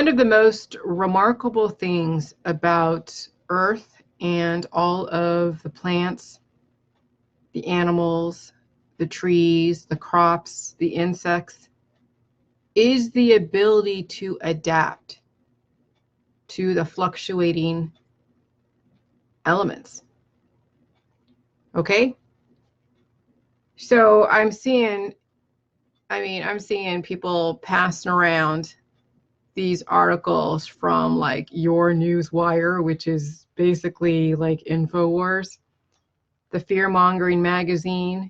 One of the most remarkable things about Earth and all of the plants, the animals, the trees, the crops, the insects, is the ability to adapt to the fluctuating elements. Okay? So I'm seeing people passing around these articles from like Your Newswire, which is basically like InfoWars, the fear-mongering magazine,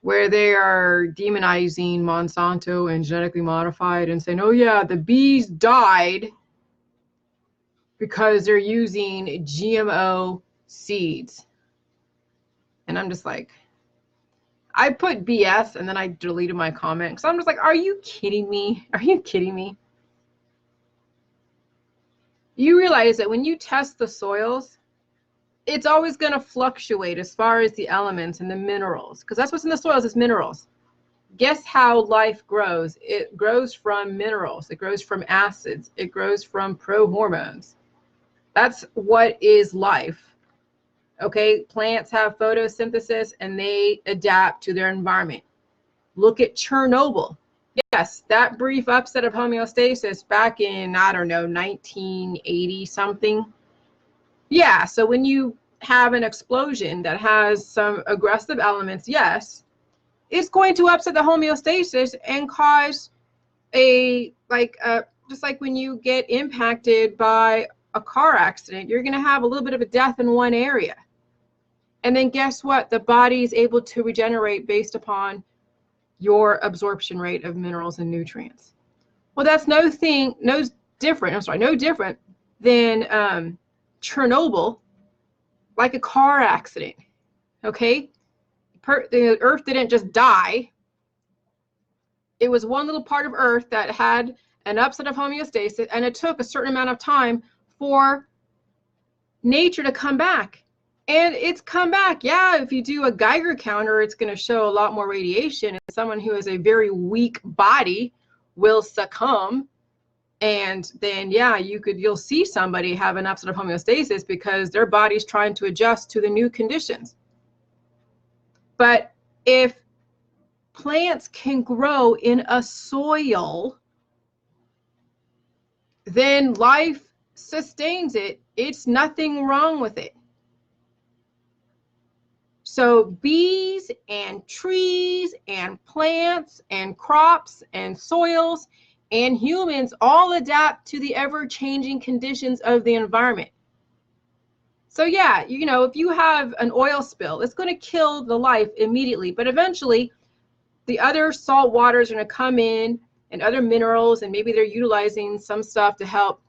where they are demonizing Monsanto and genetically modified and saying, oh yeah, the bees died because they're using GMO seeds. And I'm just like, I put BS and then I deleted my comment because I'm just like, are you kidding me? Are you kidding me? You realize that when you test the soils, it's always going to fluctuate as far as the elements and the minerals, because that's what's in the soils is minerals. Guess how life grows? It grows from minerals. It grows from acids. It grows from prohormones. That's what is life. Okay, plants have photosynthesis and they adapt to their environment. Look at Chernobyl. Yes, that brief upset of homeostasis back in, I don't know, 1980 something. Yeah, so when you have an explosion that has some aggressive elements, yes, it's going to upset the homeostasis and cause just like when you get impacted by a car accident, you're going to have a little bit of a death in one area. And then guess what? The body is able to regenerate based upon your absorption rate of minerals and nutrients. Well, that's no different than Chernobyl, like a car accident. Okay, the Earth didn't just die. It was one little part of Earth that had an upset of homeostasis, and it took a certain amount of time for nature to come back. And it's come back. Yeah, if you do a Geiger counter, it's going to show a lot more radiation. And someone who has a very weak body will succumb. And then, yeah, you'll see somebody have an upset of homeostasis because their body's trying to adjust to the new conditions. But if plants can grow in a soil, then life sustains it. It's nothing wrong with it. So bees and trees and plants and crops and soils and humans all adapt to the ever-changing conditions of the environment. So yeah, if you have an oil spill, it's going to kill the life immediately, but eventually the other salt waters are going to come in and other minerals, and maybe they're utilizing some stuff to help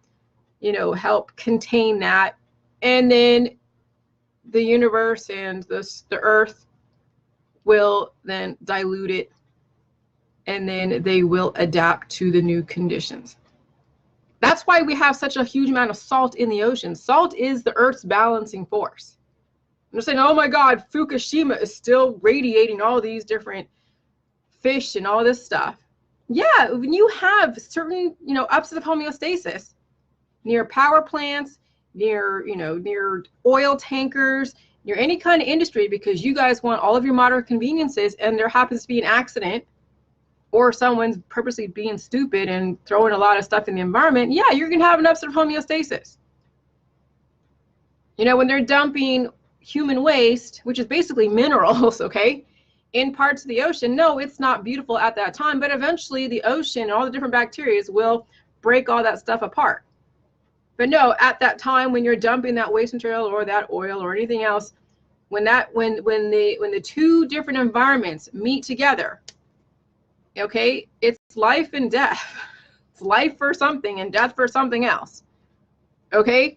contain that. And then the universe and the earth will then dilute it, and then they will adapt to the new conditions. That's why we have such a huge amount of salt in the ocean. Salt is the earth's balancing force. I'm just saying, oh my God, Fukushima is still radiating all these different fish and all this stuff. Yeah, when you have certain, upsets of homeostasis near power plants, near oil tankers, near any kind of industry, because you guys want all of your modern conveniences, and there happens to be an accident or someone's purposely being stupid and throwing a lot of stuff in the environment, yeah, you're going to have an upset of homeostasis. When they're dumping human waste, which is basically minerals, okay, in parts of the ocean, no, it's not beautiful at that time, but eventually the ocean and all the different bacteria will break all that stuff apart. But no, at that time when you're dumping that waste material or that oil or anything else, when the two different environments meet together, okay, it's life and death. It's life for something and death for something else. Okay?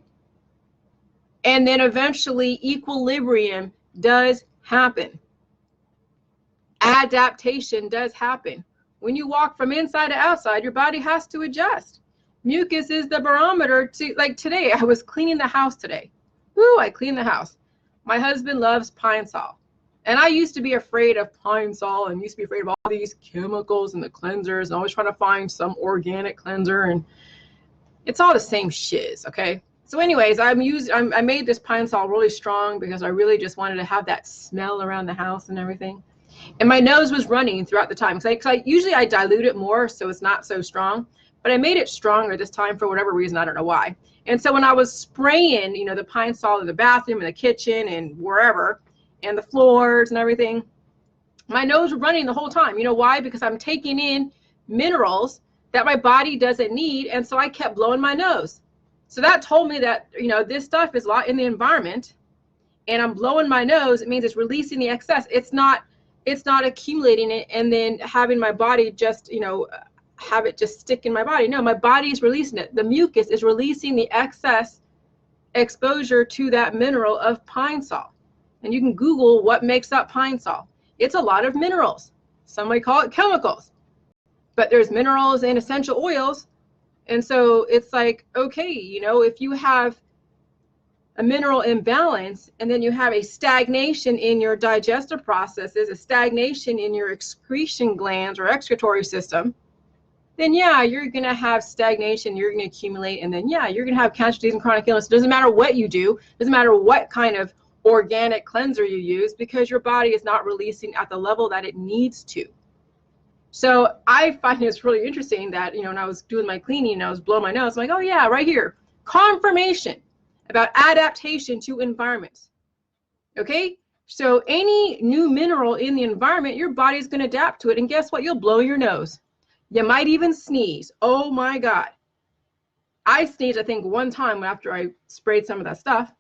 And then eventually equilibrium does happen. Adaptation does happen. When you walk from inside to outside, your body has to adjust. Mucus is the barometer to, like today, I was cleaning the house today. Woo, I cleaned the house. My husband loves Pine Sol. And I used to be afraid of Pine Sol and used to be afraid of all these chemicals and the cleansers and always trying to find some organic cleanser. And It's all the same shiz, okay? So anyways, I made this pine sol really strong because I really just wanted to have that smell around the house and everything. And my nose was running throughout the time. Because I usually I dilute it more so it's not so strong. But I made it stronger this time for whatever reason. I don't know why. And so when I was spraying, you know, the pine sol in the bathroom and the kitchen and wherever, and the floors and everything, my nose was running the whole time. You know why? Because I'm taking in minerals that my body doesn't need. And so I kept blowing my nose. So that told me that, you know, this stuff is a lot in the environment and I'm blowing my nose. It means it's releasing the excess. It's not accumulating it and then having my body just, you know, have it just stick in my body. No, my body is releasing it. The mucus is releasing the excess exposure to that mineral of pine sol. And you can Google what makes up pine sol. It's a lot of minerals. Some might call it chemicals, but there's minerals and essential oils. And so it's like, okay, you know, if you have a mineral imbalance and then you have a stagnation in your digestive processes, a stagnation in your excretion glands or excretory system, then yeah, you're going to have stagnation, you're going to accumulate, and then yeah, you're going to have cancer, disease, and chronic illness. It doesn't matter what you do, doesn't matter what kind of organic cleanser you use, because your body is not releasing at the level that it needs to. So I find it's really interesting that, you know, when I was doing my cleaning and I was blowing my nose, I'm like, oh yeah, right here, confirmation about adaptation to environments. Okay, so any new mineral in the environment, your body's going to adapt to it, and guess what? You'll blow your nose. You might even sneeze. Oh my God. I sneezed, I think, one time after I sprayed some of that stuff.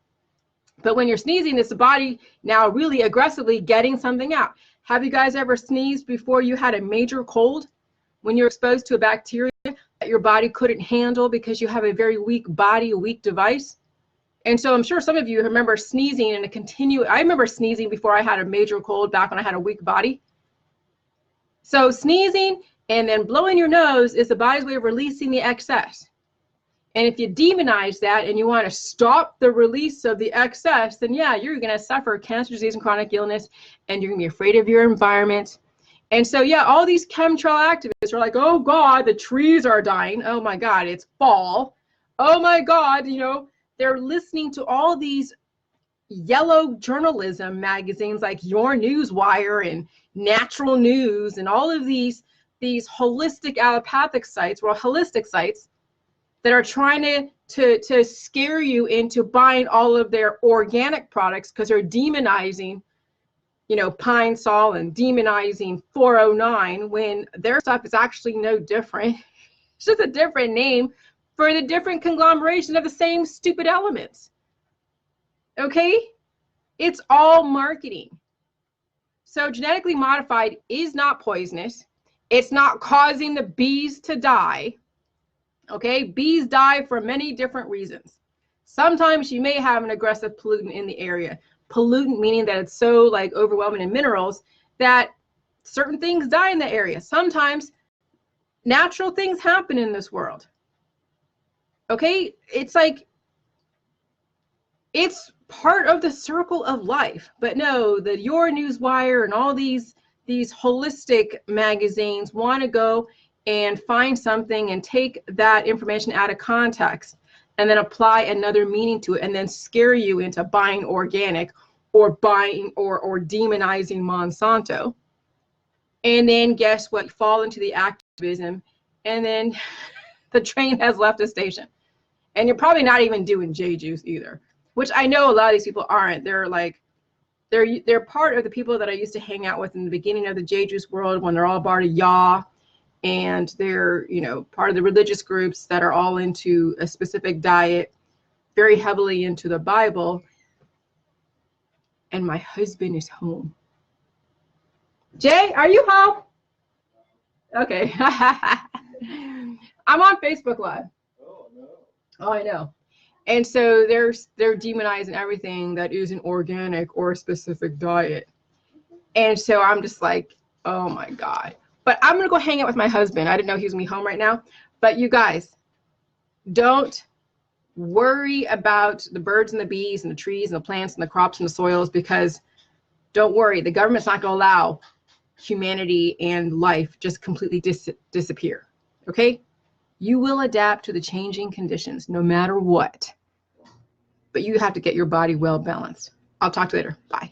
But when you're sneezing, it's the body now really aggressively getting something out. Have you guys ever sneezed before you had a major cold? When you're exposed to a bacteria that your body couldn't handle because you have a very weak body, a weak device? And so I'm sure some of you remember sneezing and I remember sneezing before I had a major cold back when I had a weak body. So sneezing and then blowing your nose is the body's way of releasing the excess. And if you demonize that and you want to stop the release of the excess, then yeah, you're going to suffer cancer, disease, and chronic illness, and you're going to be afraid of your environment. And so yeah, all these chemtrail activists are like, oh God, the trees are dying. Oh my God, it's fall. Oh my God, you know, they're listening to all these yellow journalism magazines like Your Newswire and Natural News and all of these holistic allopathic sites, well, holistic sites that are trying to scare you into buying all of their organic products because they're demonizing, you know, pine sol and demonizing 409 when their stuff is actually no different. It's just a different name for the different conglomeration of the same stupid elements. Okay? It's all marketing. So genetically modified is not poisonous. It's not causing the bees to die. Okay? Bees die for many different reasons. Sometimes you may have an aggressive pollutant in the area. Pollutant meaning that it's so like overwhelming in minerals that certain things die in the area. Sometimes natural things happen in this world. Okay? It's like, it's part of the circle of life. But no, the Your Newswire and all these holistic magazines want to go and find something and take that information out of context and then apply another meaning to it and then scare you into buying organic or buying or demonizing Monsanto. And then guess what? You fall into the activism and then the train has left the station. And you're probably not even doing J juice either, which I know a lot of these people aren't. They're like, they're part of the people that I used to hang out with in the beginning of the J juice world when they're all part of Yah, and they're, you know, part of the religious groups that are all into a specific diet, very heavily into the Bible. And my husband is home. Jay, are you home? Okay. I'm on Facebook Live. Oh, no. Oh, I know. And so they're demonizing everything that isn't organic or a specific diet. And so I'm just like, oh my God. But I'm going to go hang out with my husband. I didn't know he was going to be home right now. But you guys, don't worry about the birds and the bees and the trees and the plants and the crops and the soils, because don't worry, the government's not going to allow humanity and life just completely disappear. Okay? You will adapt to the changing conditions no matter what. But you have to get your body well balanced. I'll talk to you later. Bye.